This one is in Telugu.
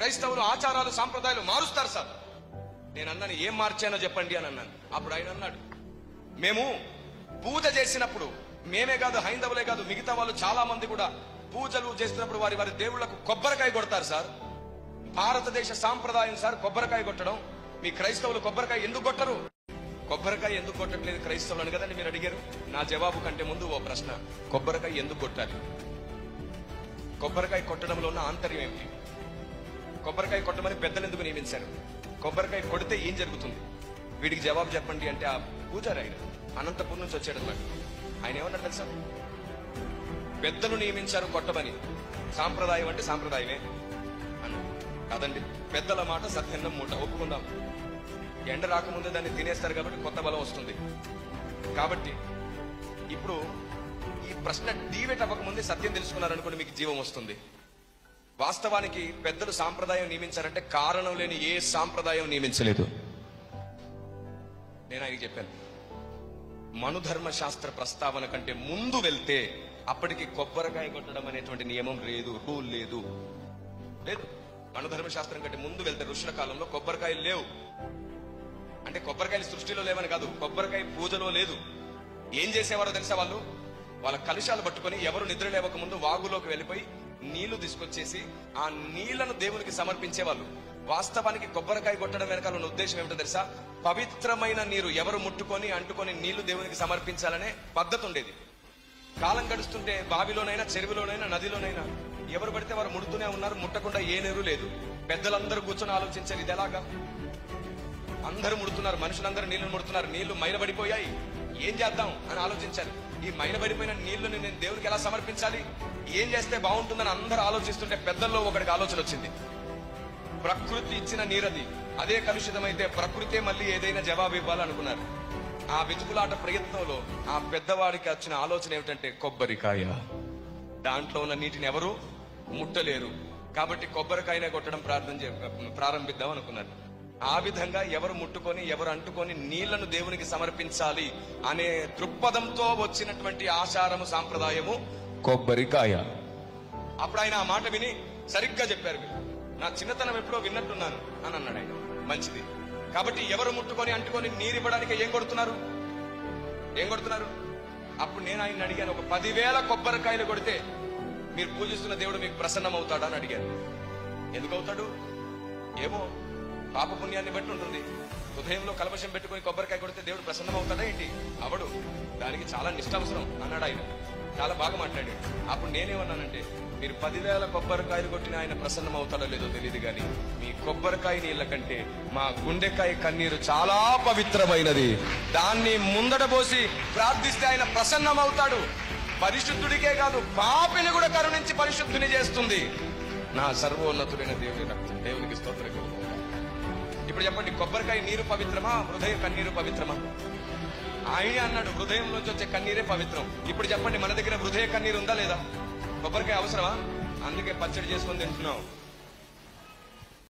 క్రైస్తవులు ఆచారాలు సాంప్రదాయాలు మారుస్తారు సార్. నేను అన్నాను, ఏం మార్చానో చెప్పండి అని అన్నాను. అప్పుడు ఆయన అన్నాడు, మేము పూజ చేసినప్పుడు, మేమే కాదు హైందవులే కాదు మిగతా వాళ్ళు చాలా మంది కూడా పూజలు చేస్తున్నప్పుడు వారి వారి దేవుళ్లకు కొబ్బరికాయ కొడతారు సార్. భారతదేశ సాంప్రదాయం సార్ కొబ్బరికాయ కొట్టడం. మీ క్రైస్తవులు కొబ్బరికాయ ఎందుకు కొట్టరు? కొబ్బరికాయ ఎందుకు కొట్టట్లేదు క్రైస్తవులు అని కదండి మీరు అడిగారు. నా జవాబు కంటే ముందు ఓ ప్రశ్న, కొబ్బరికాయ ఎందుకు కొట్టాలి? కొబ్బరికాయ కొట్టడంలో ఉన్న ఆంతర్యం ఏమిటి? కొబ్బరికాయ కొట్టమని పెద్దలు ఎందుకు నియమించారు? కొబ్బరికాయ కొడితే ఏం జరుగుతుంది? వీడికి జవాబు చెప్పండి అంటే ఆ పూజారి ఆయన అనంతపురం నుంచి వచ్చాడు అన్నమాట. ఆయన ఏమన్నారు తెలుసా? పెద్దలు నియమించారు కొట్టమని, సాంప్రదాయం అంటే సాంప్రదాయమే అన్నారు. కాదండి, పెద్దల మాట సత్యన్నం మూట, ఒప్పుకుందాం. ఎండ రాకముందే దాన్ని తినేస్తారు కాబట్టి కొత్త బలం వస్తుంది. కాబట్టి ఇప్పుడు ఈ ప్రశ్న డీవేట్ అవ్వకముందే సత్యం తెలుసుకున్నారనుకోండి, మీకు జీవం వస్తుంది. వాస్తవానికి పెద్దలు సాంప్రదాయం నియమించారంటే కారణం లేని ఏ సాంప్రదాయం నియమించలేదు. నేను ఆయనకి చెప్పాను, మనుధర్మ శాస్త్ర ప్రస్తావన కంటే ముందు వెళ్తే అప్పటికి కొబ్బరికాయ కొట్టడం అనేటువంటి నియమం లేదు, రూల్ లేదు. మనుధర్మ శాస్త్రం కంటే ముందు వెళ్తే ఋషుల కాలంలో కొబ్బరికాయలు లేవు. అంటే కొబ్బరికాయలు సృష్టిలో లేవని కాదు, కొబ్బరికాయ పూజలో లేదు. ఏం చేసేవారో తెలుసా? వాళ్ళు వాళ్ళ కలుషాలు పట్టుకొని ఎవరు నిద్ర లేవక ముందు వాగులోకి వెళ్ళిపోయి నీళ్లు తీసుకొచ్చేసి ఆ నీళ్లను దేవునికి సమర్పించేవాళ్ళు. వాస్తవానికి కొబ్బరికాయ కొట్టడం వెనకాల ఉన్న ఉద్దేశం ఏమిటో తెలుసా? పవిత్రమైన నీరు ఎవరు ముట్టుకొని అంటుకొని నీళ్లు దేవునికి సమర్పించాలనే పద్ధతి ఉండేది. కాలం గడుస్తుంటే బావిలోనైనా చెరువులోనైనా నదిలోనైనా ఎవరు పడితే వారు ముడుతూనే ఉన్నారు, ముట్టకుండా ఏ నీరు లేదు. పెద్దలందరూ కూర్చొని ఆలోచించారు, ఇది ఎలాగా? అందరూ ముడుతున్నారు, మనుషులందరూ నీళ్లు ముడుతున్నారు, నీళ్లు మైలబడిపోయాయి, ఏం చేద్దాం అని ఆలోచించారు. ఈ మైలబడిపోయిన నీళ్లను నేను దేవునికి ఎలా సమర్పించాలి, ఏం చేస్తే బాగుంటుందని అందరూ ఆలోచిస్తుంటే పెద్దల్లో ఒకటికి ఆలోచన వచ్చింది. ప్రకృతి ఇచ్చిన నీరది, అదే కలుషితమైతే ప్రకృతే మళ్ళీ ఏదైనా జవాబు ఇవ్వాలనుకున్నారు. ఆ వెతుకులాట ప్రయత్నంలో ఆ పెద్దవాడికి వచ్చిన ఆలోచన ఏమిటంటే కొబ్బరికాయ. దాంట్లో ఉన్న నీటిని ఎవరు ముట్టలేరు కాబట్టి కొబ్బరికాయనే కొట్టడం ప్రారంభిద్దాం అనుకున్నారు. ఆ విధంగా ఎవరు ముట్టుకొని ఎవరు అంటుకొని నీళ్లను దేవునికి సమర్పించాలి అనే దృక్పథంతో వచ్చినటువంటి ఆచారము సాంప్రదాయము కొబ్బరికాయ. అప్పుడు ఆయన ఆ మాట విని సరిగ్గా చెప్పారు, నా చిన్నతనం ఎప్పుడో విన్నట్టున్నాను అని అన్నాడు ఆయన. మంచిది, కాబట్టి ఎవరు ముట్టుకొని అంటుకొని నీరు ఇవ్వడానికి ఏం కొడుతున్నారు? అప్పుడు నేను ఆయన అడిగాను, ఒక 10,000 కొబ్బరికాయలు కొడితే మీరు పూజిస్తున్న దేవుడు మీకు ప్రసన్నం అవుతాడా అని అడిగాను. ఎందుకు అవుతాడు? ఏమో, పాప పుణ్యాన్ని బట్టి ఉంటుంది. హృదయంలో కల్మషం పెట్టుకుని కొబ్బరికాయ కొడితే దేవుడు ప్రసన్నం అవుతాడా ఏంటి? అవడు, దానికి చాలా నిష్ఠ అవసరం అన్నాడు ఆయన. చాలా బాగా మాట్లాడాడు. అప్పుడు నేనేమన్నానంటే, మీరు 10,000 కొబ్బరికాయలు కొట్టిన ఆయన ప్రసన్నం అవుతాడో లేదో తెలియదు కానీ మీ కొబ్బరికాయ నీళ్ల కంటే మా గుండెకాయ కన్నీరు చాలా పవిత్రమైనది. దాన్ని ముందట పోసి ప్రార్థిస్తే ఆయన ప్రసన్నం అవుతాడు. పరిశుద్ధుడికే కాదు పాపిని కూడా కరుణించి పరిశుద్ధుని చేస్తుంది నా సర్వోన్నతుడైన దేవుని రక్తం. దేవునికి స్తోత్రం. ఇప్పుడు చెప్పండి, కొబ్బరికాయ నీరు పవిత్రమా, హృదయ కన్నీరు పవిత్రమా? ఆయన అన్నాడు హృదయంలోంచి వచ్చే కన్నీరే పవిత్రం. ఇప్పుడు చెప్పండి, మన దగ్గర హృదయ కన్నీరు ఉందా లేదా? కొబ్బరికాయ అవసరమా? అందుకే పచ్చడి చేసుకొని తింటున్నాం.